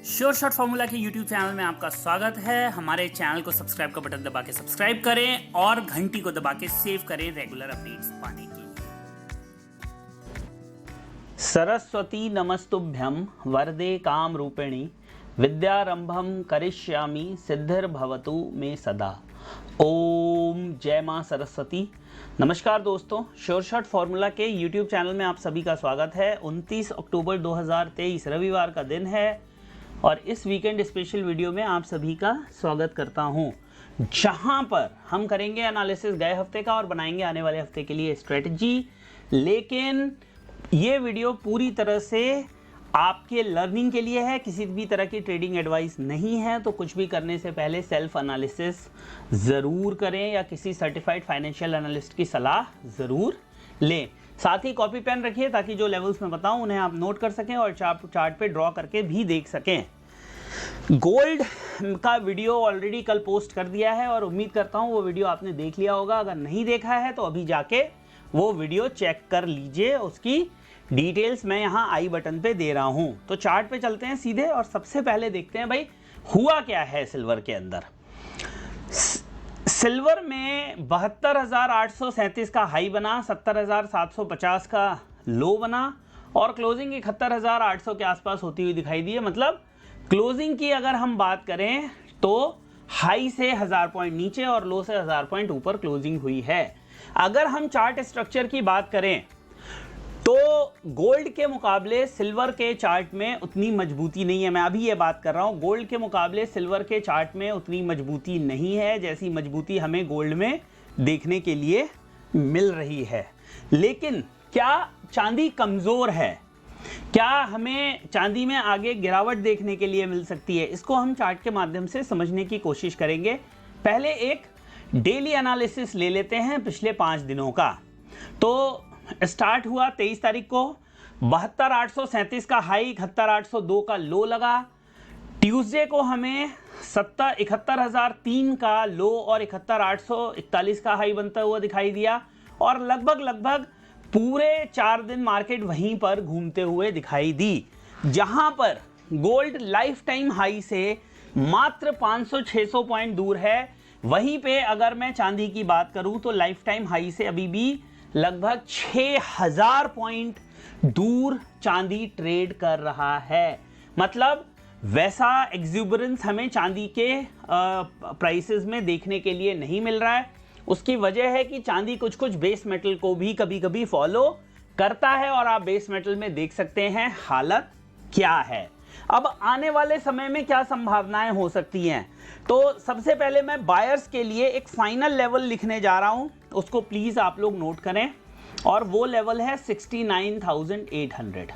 Sure shot formula के YouTube channel में आपका स्वागत है। हमारे चैनल को सब्सक्राइब का बटन दबा के सब्सक्राइब करें और घंटी को दबा के सेव करें रेगुलर अपडेट्स पाने के लिए। सरस्वती नमस्तुभ्यं वरदे काम रूपिणी विद्यारंभम करिष्यामि सिद्धिर्भवतु मे सदा। ओम जय मां सरस्वती। नमस्कार दोस्तों, श्योर शॉट फॉर्मूला के YouTube चैनल में आप सभी का स्वागत है। 29 अक्टूबर 2023 रविवार का दिन है और इस वीकेंड स्पेशल वीडियो में आप सभी का स्वागत करता हूं, जहां पर हम करेंगे एनालिसिस गए हफ्ते का और बनाएंगे आने वाले हफ्ते के लिए स्ट्रेटजी। लेकिन ये वीडियो पूरी तरह से आपके लर्निंग के लिए है, किसी भी तरह की ट्रेडिंग एडवाइस नहीं है। तो कुछ भी करने से पहले सेल्फ एनालिसिस ज़रूर करें या किसी सर्टिफाइड फाइनेंशियल एनालिस्ट की सलाह ज़रूर लें। साथ ही कॉपी पेन रखिए ताकि जो लेवल्स मैं बताऊं उन्हें आप नोट कर सकें और चार्ट पे ड्रॉ करके भी देख सकें। गोल्ड का वीडियो ऑलरेडी कल पोस्ट कर दिया है और उम्मीद करता हूं वो वीडियो आपने देख लिया होगा। अगर नहीं देखा है तो अभी जाके वो वीडियो चेक कर लीजिए, उसकी डिटेल्स मैं यहाँ आई बटन पे दे रहा हूं। तो चार्ट पे चलते हैं सीधे और सबसे पहले देखते हैं भाई हुआ क्या है सिल्वर के अंदर। सिल्वर में 72,837 का हाई बना, 70,750 का लो बना और क्लोजिंग 71,800 के आसपास होती हुई दिखाई दी है। मतलब क्लोजिंग की अगर हम बात करें तो हाई से 1000 पॉइंट नीचे और लो से 1000 पॉइंट ऊपर क्लोजिंग हुई है। अगर हम चार्ट स्ट्रक्चर की बात करें तो गोल्ड के मुकाबले सिल्वर के चार्ट में उतनी मजबूती नहीं है। मैं अभी ये बात कर रहा हूं, गोल्ड के मुकाबले सिल्वर के चार्ट में उतनी मजबूती नहीं है जैसी मजबूती हमें गोल्ड में देखने के लिए मिल रही है। लेकिन क्या चांदी कमजोर है? क्या हमें चांदी में आगे गिरावट देखने के लिए मिल सकती है? इसको हम चार्ट के माध्यम से समझने की कोशिश करेंगे। पहले एक डेली एनालिसिस ले लेते हैं पिछले 5 दिनों का। तो स्टार्ट हुआ 23 तारीख को, 72,837 का हाई, 71,802 का लो लगा। ट्यूसडे को हमें 71,003 का लो और 71,841 का हाई बनता हुआ दिखाई दिया और लगभग पूरे 4 दिन मार्केट वहीं पर घूमते हुए दिखाई दी, जहां पर गोल्ड लाइफ टाइम हाई से मात्र 500-600 पॉइंट दूर है। वहीं पे अगर मैं चांदी की बात करूं तो लाइफ टाइम हाई से अभी भी लगभग 6,000 पॉइंट दूर चांदी ट्रेड कर रहा है। मतलब वैसा एग्जूबरेंस हमें चांदी के प्राइसेस में देखने के लिए नहीं मिल रहा है। उसकी वजह है कि चांदी कुछ बेस मेटल को भी कभी फॉलो करता है और आप बेस मेटल में देख सकते हैं हालत क्या है। अब आने वाले समय में क्या संभावनाएं हो सकती हैं, तो सबसे पहले मैं बायर्स के लिए एक फाइनल लेवल लिखने जा रहा हूं, उसको प्लीज आप लोग नोट करें और वो लेवल है 69,800।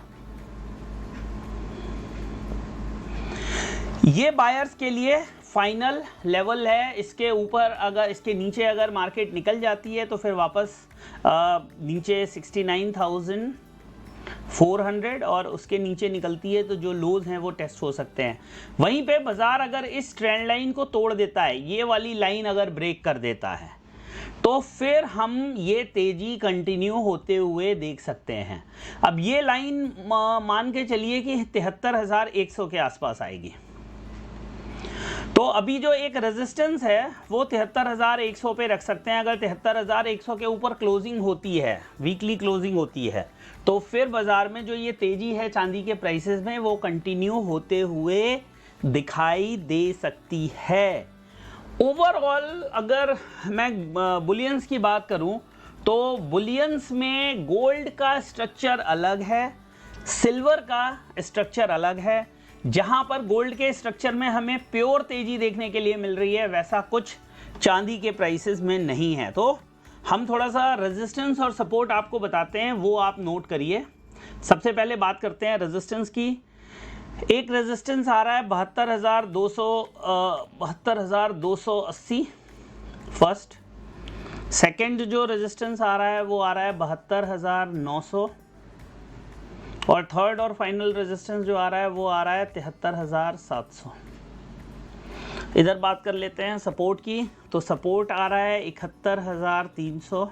ये बायर्स के लिए फाइनल लेवल है। इसके ऊपर अगर इसके नीचे अगर मार्केट निकल जाती है तो फिर वापस नीचे 69,400 और उसके नीचे निकलती है तो जो लोज हैं वो टेस्ट हो सकते हैं। वहीं पे बाजार अगर इस ट्रेंड लाइन को तोड़ देता है, ये वाली लाइन अगर ब्रेक कर देता है, तो फिर हम ये तेजी कंटिन्यू होते हुए देख सकते हैं। अब ये लाइन मान के चलिए कि 73,100 के आसपास आएगी। तो अभी जो एक रेजिस्टेंस है वो 73,100 पे रख सकते हैं। अगर 73,100 के ऊपर क्लोजिंग होती है, वीकली क्लोजिंग होती है, तो फिर बाजार में जो ये तेजी है चांदी के प्राइसेस में वो कंटिन्यू होते हुए दिखाई दे सकती है। ओवरऑल अगर मैं बुलियंस की बात करूं तो बुलियंस में गोल्ड का स्ट्रक्चर अलग है, सिल्वर का स्ट्रक्चर अलग है। जहां पर गोल्ड के स्ट्रक्चर में हमें प्योर तेजी देखने के लिए मिल रही है, वैसा कुछ चांदी के प्राइसेस में नहीं है। तो हम थोड़ा सा रेजिस्टेंस और सपोर्ट आपको बताते हैं, वो आप नोट करिए। सबसे पहले बात करते हैं रेजिस्टेंस की। एक रेजिस्टेंस आ रहा है 72,280 फर्स्ट। सेकंड जो रेजिस्टेंस आ रहा है वो आ रहा है 72,900 और थर्ड और फाइनल रेजिस्टेंस जो आ रहा है वो आ रहा है 73,700। इधर बात कर लेते हैं सपोर्ट की। तो सपोर्ट आ रहा है 71,300।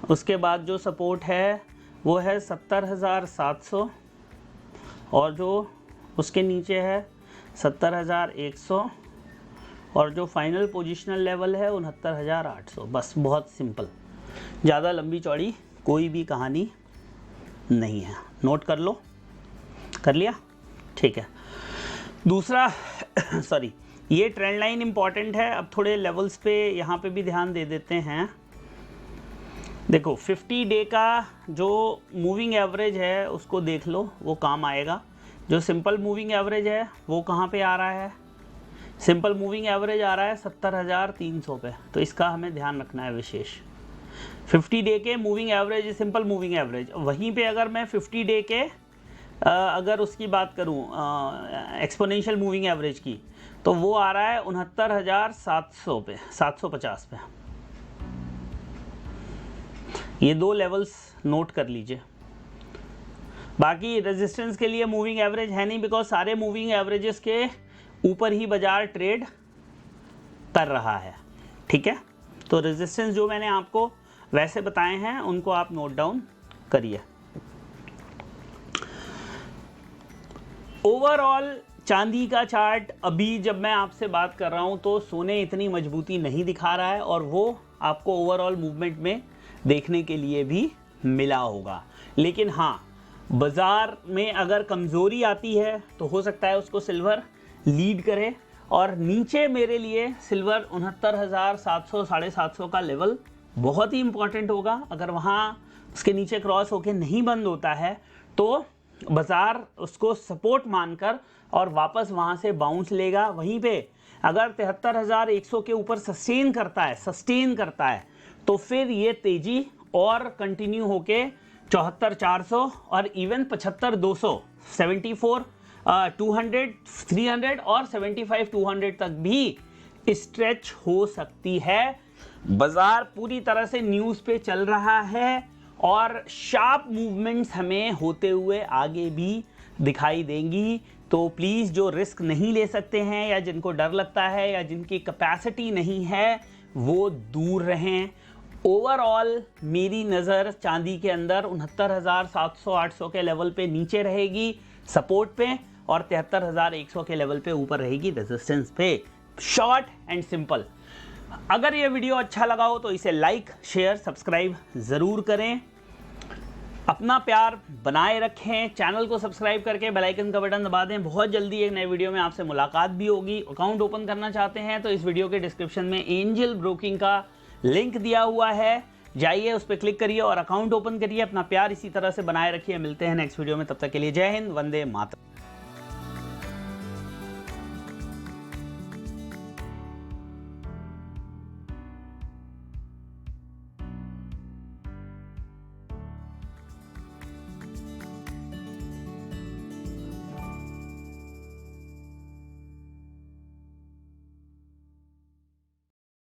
उसके बाद जो सपोर्ट है वो है 70,700 और जो उसके नीचे है 70,100 और जो फाइनल पोजिशनल लेवल है 69,800। बस बहुत सिंपल, ज़्यादा लंबी चौड़ी कोई भी कहानी नहीं है। नोट कर लो, कर लिया? ठीक है। दूसरा सॉरी, ये ट्रेंड लाइन इंपॉर्टेंट है। अब थोड़े लेवल्स पे यहाँ पे भी ध्यान दे देते हैं। देखो 50 डे का जो मूविंग एवरेज है उसको देख लो, वो काम आएगा। जो सिंपल मूविंग एवरेज है वो कहाँ पे आ रहा है? सिंपल मूविंग एवरेज आ रहा है 70,300 पे, तो इसका हमें ध्यान रखना है विशेष। 50 डे के moving average, simple moving average, वहीं पे अगर मैं 50 डे के अगर उसकी बात करूं एक्सपोनेंशियल मूविंग एवरेज की, तो वो आ रहा है 69,700 पे, 750 पे। ये दो लेवल्स नोट कर लीजिए। बाकी रेजिस्टेंस के लिए मूविंग एवरेज है नहीं, बिकॉज सारे मूविंग एवरेजेस के ऊपर ही बाजार ट्रेड कर रहा है। ठीक है, तो रेजिस्टेंस जो मैंने आपको वैसे बताए हैं उनको आप नोट डाउन करिए। ओवरऑल चांदी का चार्ट अभी जब मैं आपसे बात कर रहा हूं तो सोने इतनी मजबूती नहीं दिखा रहा है, और वो आपको ओवरऑल मूवमेंट में देखने के लिए भी मिला होगा। लेकिन हाँ, बाजार में अगर कमज़ोरी आती है तो हो सकता है उसको सिल्वर लीड करे, और नीचे मेरे लिए सिल्वर 69,700 750 का लेवल बहुत ही इंपॉर्टेंट होगा। अगर वहाँ उसके नीचे क्रॉस होके नहीं बंद होता है तो बाजार उसको सपोर्ट मानकर और वापस वहाँ से बाउंस लेगा। वहीं पे अगर 73,100 के ऊपर सस्टेन करता है तो फिर ये तेजी और कंटिन्यू होके 74,400 और इवन 75,200, 74,200, 300 और 75,200 तक भी स्ट्रेच हो सकती है। बाजार पूरी तरह से न्यूज़ पे चल रहा है और शार्प मूवमेंट्स हमें होते हुए आगे भी दिखाई देंगी। तो प्लीज़ जो रिस्क नहीं ले सकते हैं या जिनको डर लगता है या जिनकी कैपेसिटी नहीं है वो दूर रहें। ओवरऑल मेरी नज़र चांदी के अंदर 69,700-800 के लेवल पे नीचे रहेगी सपोर्ट पे, और 73,100 के लेवल पे ऊपर रहेगी रेजिस्टेंस पे। Short and simple. अगर ये वीडियो अच्छा लगा हो तो इसे लाइक, शेयर, सब्सक्राइब ज़रूर करें। अपना प्यार बनाए रखें, चैनल को सब्सक्राइब करके बेल आइकन का बटन दबा दें। बहुत जल्दी एक नए वीडियो में आपसे मुलाकात भी होगी। अकाउंट ओपन करना चाहते हैं तो इस वीडियो के डिस्क्रिप्शन में एंजल ब्रोकिंग का लिंक दिया हुआ है, जाइए उस पर क्लिक करिए और अकाउंट ओपन करिए। अपना प्यार इसी तरह से बनाए रखिए। मिलते हैं नेक्स्ट वीडियो में, तब तक के लिए जय हिंद, वंदे मातरम।